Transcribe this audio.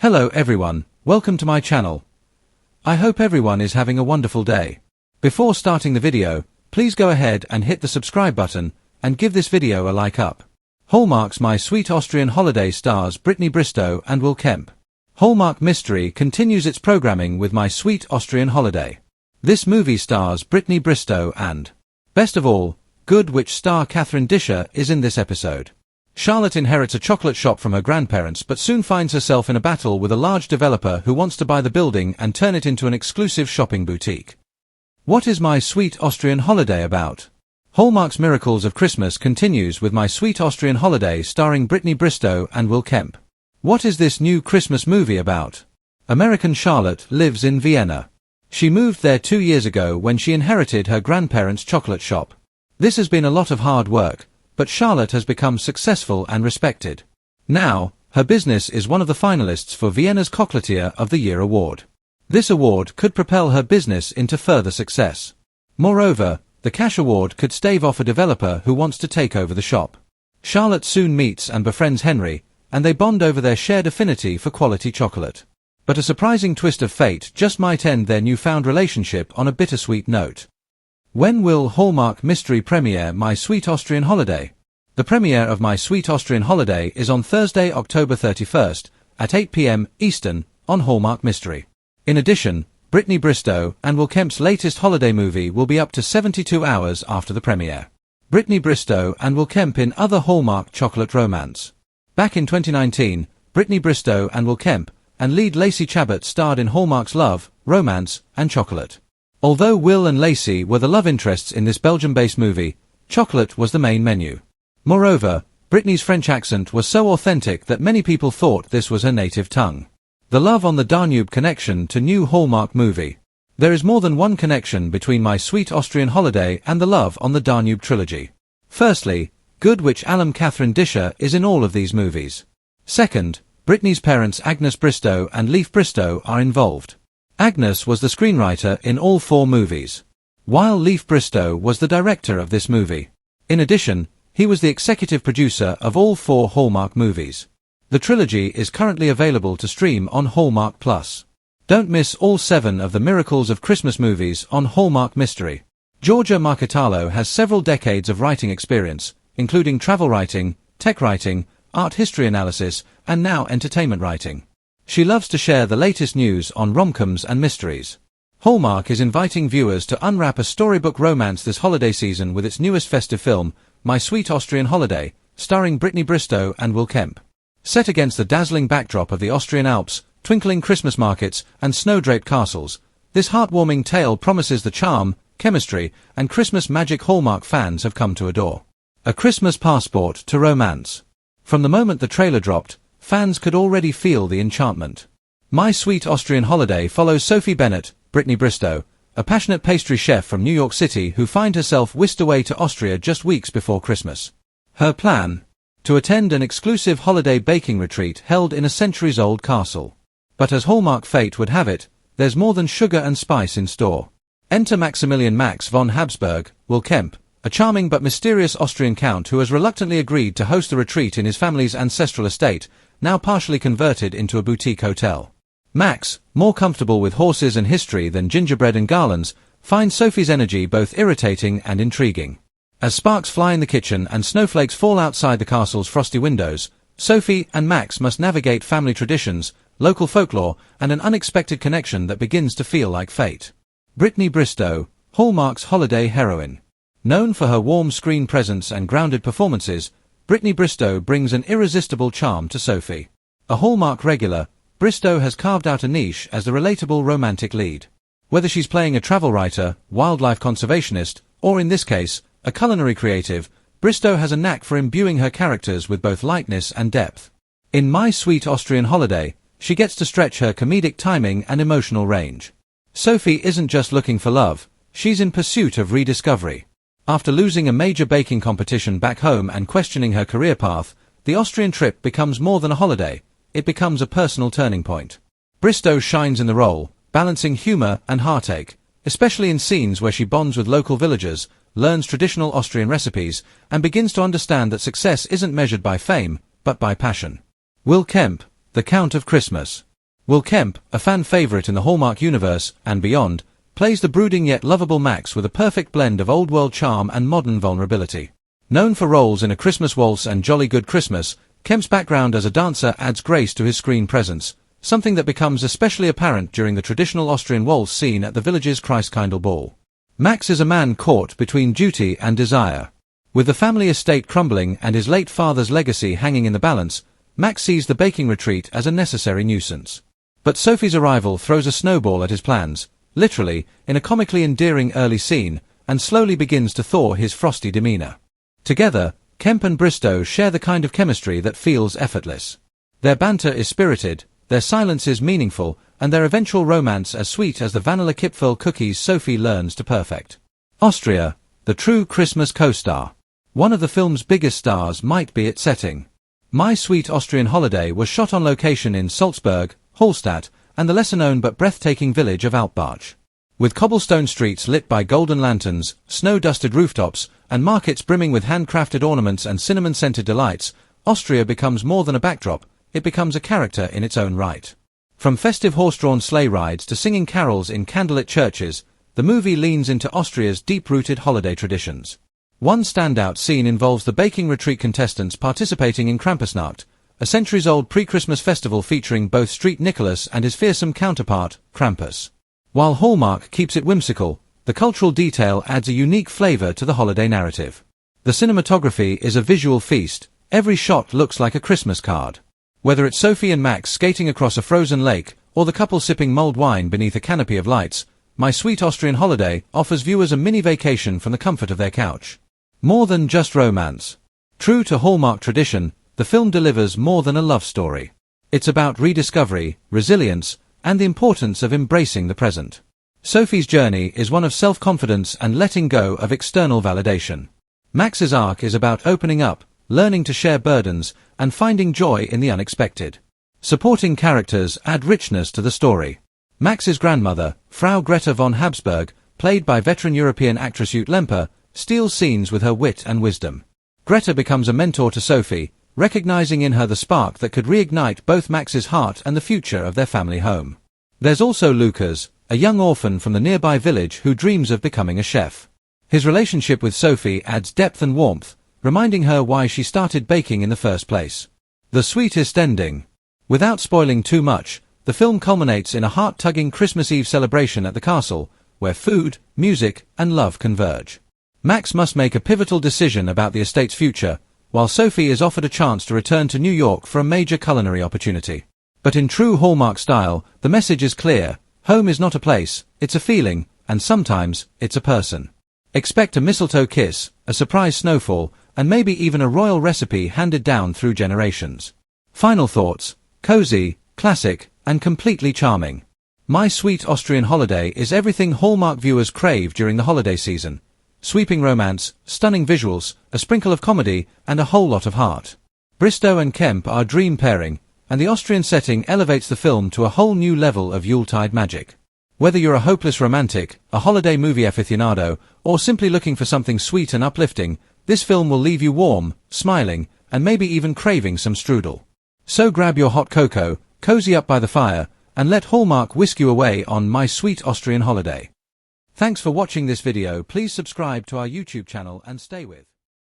Hello everyone, welcome to my channel. I hope everyone is having a wonderful day. Before starting the video, please go ahead and hit the subscribe button and give this video a like up. Hallmark's My Sweet Austrian Holiday stars Brittany Bristow and Kemp. Hallmark Mystery continues its programming with My Sweet Austrian Holiday. This movie stars Brittany Bristow and, best of all, Good Witch star Catherine Disher is in this episode. Charlotte inherits a chocolate shop from her grandparents but soon finds herself in a battle with a large developer who wants to buy the building and turn it into an exclusive shopping boutique. What is My Sweet Austrian Holiday about? Hallmark's Miracles of Christmas continues with My Sweet Austrian Holiday starring Brittany Bristow and Kemp. What is this new Christmas movie about? American Charlotte lives in Vienna. She moved there 2 years ago when she inherited her grandparents' chocolate shop. This has been a lot of hard work, but Charlotte has become successful and respected. Now, her business is one of the finalists for Vienna's Chocolatier of the Year award. This award could propel her business into further success. Moreover, the cash award could stave off a developer who wants to take over the shop. Charlotte soon meets and befriends Henry, and they bond over their shared affinity for quality chocolate. But a surprising twist of fate just might end their newfound relationship on a bittersweet note. When will Hallmark Mystery premiere My Sweet Austrian Holiday? The premiere of My Sweet Austrian Holiday is on Thursday, October 31st, at 8 p.m. Eastern, on Hallmark Mystery. In addition, Brittany Bristow and Kemp's latest holiday movie will be up to 72 hours after the premiere. Brittany Bristow and Kemp in other Hallmark chocolate romance. Back in 2019, Brittany Bristow and Kemp and lead Lacey Chabot starred in Hallmark's Love, Romance, and Chocolate. Although Will and Lacey were the love interests in this Belgium-based movie, chocolate was the main menu. Moreover, Brittany's French accent was so authentic that many people thought this was her native tongue. The Love on the Danube connection to new Hallmark movie. There is more than one connection between My Sweet Austrian Holiday and the Love on the Danube trilogy. Firstly, Good Witch alum Catherine Disher is in all of these movies. Second, Brittany's parents Agnes Bristow and Leif Bristow are involved. Agnes was the screenwriter in all 4 movies, while Leif Bristow was the director of this movie. In addition, he was the executive producer of all 4 Hallmark movies. The trilogy is currently available to stream on Hallmark+. Don't miss all 7 of the Miracles of Christmas movies on Hallmark Mystery. Georgia Marketalo has several decades of writing experience, including travel writing, tech writing, art history analysis, and now entertainment writing. She loves to share the latest news on rom-coms and mysteries. Hallmark is inviting viewers to unwrap a storybook romance this holiday season with its newest festive film, My Sweet Austrian Holiday, starring Brittany Bristow and Kemp. Set against the dazzling backdrop of the Austrian Alps, twinkling Christmas markets, and snow-draped castles, this heartwarming tale promises the charm, chemistry, and Christmas magic Hallmark fans have come to adore. A Christmas passport to romance. From the moment the trailer dropped, fans could already feel the enchantment. My Sweet Austrian Holiday follows Sophie Bennett, Brittany Bristow, a passionate pastry chef from New York City who finds herself whisked away to Austria just weeks before Christmas. Her plan? To attend an exclusive holiday baking retreat held in a centuries-old castle. But as Hallmark fate would have it, there's more than sugar and spice in store. Enter Maximilian Max von Habsburg, Kemp, a charming but mysterious Austrian count who has reluctantly agreed to host the retreat in his family's ancestral estate, now partially converted into a boutique hotel. Max, more comfortable with horses and history than gingerbread and garlands, finds Sophie's energy both irritating and intriguing. As sparks fly in the kitchen and snowflakes fall outside the castle's frosty windows, Sophie and Max must navigate family traditions, local folklore, and an unexpected connection that begins to feel like fate. Brittany Bristow, Hallmark's holiday heroine. Known for her warm screen presence and grounded performances, Brittany Bristow brings an irresistible charm to Sophie. A Hallmark regular, Bristow has carved out a niche as the relatable romantic lead. Whether she's playing a travel writer, wildlife conservationist, or in this case, a culinary creative, Bristow has a knack for imbuing her characters with both lightness and depth. In My Sweet Austrian Holiday, she gets to stretch her comedic timing and emotional range. Sophie isn't just looking for love, she's in pursuit of rediscovery. After losing a major baking competition back home and questioning her career path, the Austrian trip becomes more than a holiday, it becomes a personal turning point. Bristow shines in the role, balancing humor and heartache, especially in scenes where she bonds with local villagers, learns traditional Austrian recipes, and begins to understand that success isn't measured by fame, but by passion. Kemp, the Count of Christmas. Will Kemp, a fan favorite in the Hallmark universe and beyond, plays the brooding yet lovable Max with a perfect blend of old-world charm and modern vulnerability. Known for roles in A Christmas Waltz and Jolly Good Christmas, Kemp's background as a dancer adds grace to his screen presence, something that becomes especially apparent during the traditional Austrian waltz scene at the village's Christkindl ball. Max is a man caught between duty and desire. With the family estate crumbling and his late father's legacy hanging in the balance, Max sees the baking retreat as a necessary nuisance. But Sophie's arrival throws a snowball at his plans, literally, in a comically endearing early scene, and slowly begins to thaw his frosty demeanor. Together, Kemp and Bristow share the kind of chemistry that feels effortless. Their banter is spirited, their silence is meaningful, and their eventual romance as sweet as the vanilla Kipfel cookies Sophie learns to perfect. Austria, the true Christmas co-star. One of the film's biggest stars might be its setting. My Sweet Austrian Holiday was shot on location in Salzburg, Hallstatt, and the lesser-known but breathtaking village of Altbach. With cobblestone streets lit by golden lanterns, snow-dusted rooftops, and markets brimming with handcrafted ornaments and cinnamon-scented delights, Austria becomes more than a backdrop, it becomes a character in its own right. From festive horse-drawn sleigh rides to singing carols in candlelit churches, the movie leans into Austria's deep-rooted holiday traditions. One standout scene involves the baking retreat contestants participating in Krampusnacht, a centuries-old pre-Christmas festival featuring both Street Nicholas and his fearsome counterpart, Krampus. While Hallmark keeps it whimsical, the cultural detail adds a unique flavor to the holiday narrative. The cinematography is a visual feast, every shot looks like a Christmas card. Whether it's Sophie and Max skating across a frozen lake, or the couple sipping mulled wine beneath a canopy of lights, My Sweet Austrian Holiday offers viewers a mini vacation from the comfort of their couch. More than just romance. True to Hallmark tradition, the film delivers more than a love story. It's about rediscovery, resilience, and the importance of embracing the present. Sophie's journey is one of self-confidence and letting go of external validation. Max's arc is about opening up, learning to share burdens, and finding joy in the unexpected. Supporting characters add richness to the story. Max's grandmother, Frau Greta von Habsburg, played by veteran European actress Ute Lemper, steals scenes with her wit and wisdom. Greta becomes a mentor to Sophie, recognizing in her the spark that could reignite both Max's heart and the future of their family home. There's also Lucas, a young orphan from the nearby village who dreams of becoming a chef. His relationship with Sophie adds depth and warmth, reminding her why she started baking in the first place. The sweetest ending. Without spoiling too much, the film culminates in a heart-tugging Christmas Eve celebration at the castle, where food, music, and love converge. Max must make a pivotal decision about the estate's future, while Sophie is offered a chance to return to New York for a major culinary opportunity. But in true Hallmark style, the message is clear: home is not a place, it's a feeling, and sometimes, it's a person. Expect a mistletoe kiss, a surprise snowfall, and maybe even a royal recipe handed down through generations. Final thoughts: cozy, classic, and completely charming. My Sweet Austrian Holiday is everything Hallmark viewers crave during the holiday season. Sweeping romance, stunning visuals, a sprinkle of comedy, and a whole lot of heart. Bristow and Kemp are a dream pairing, and the Austrian setting elevates the film to a whole new level of Yuletide magic. Whether you're a hopeless romantic, a holiday movie aficionado, or simply looking for something sweet and uplifting, this film will leave you warm, smiling, and maybe even craving some strudel. So grab your hot cocoa, cozy up by the fire, and let Hallmark whisk you away on My Sweet Austrian Holiday. Thanks for watching this video. Please subscribe to our YouTube channel and stay with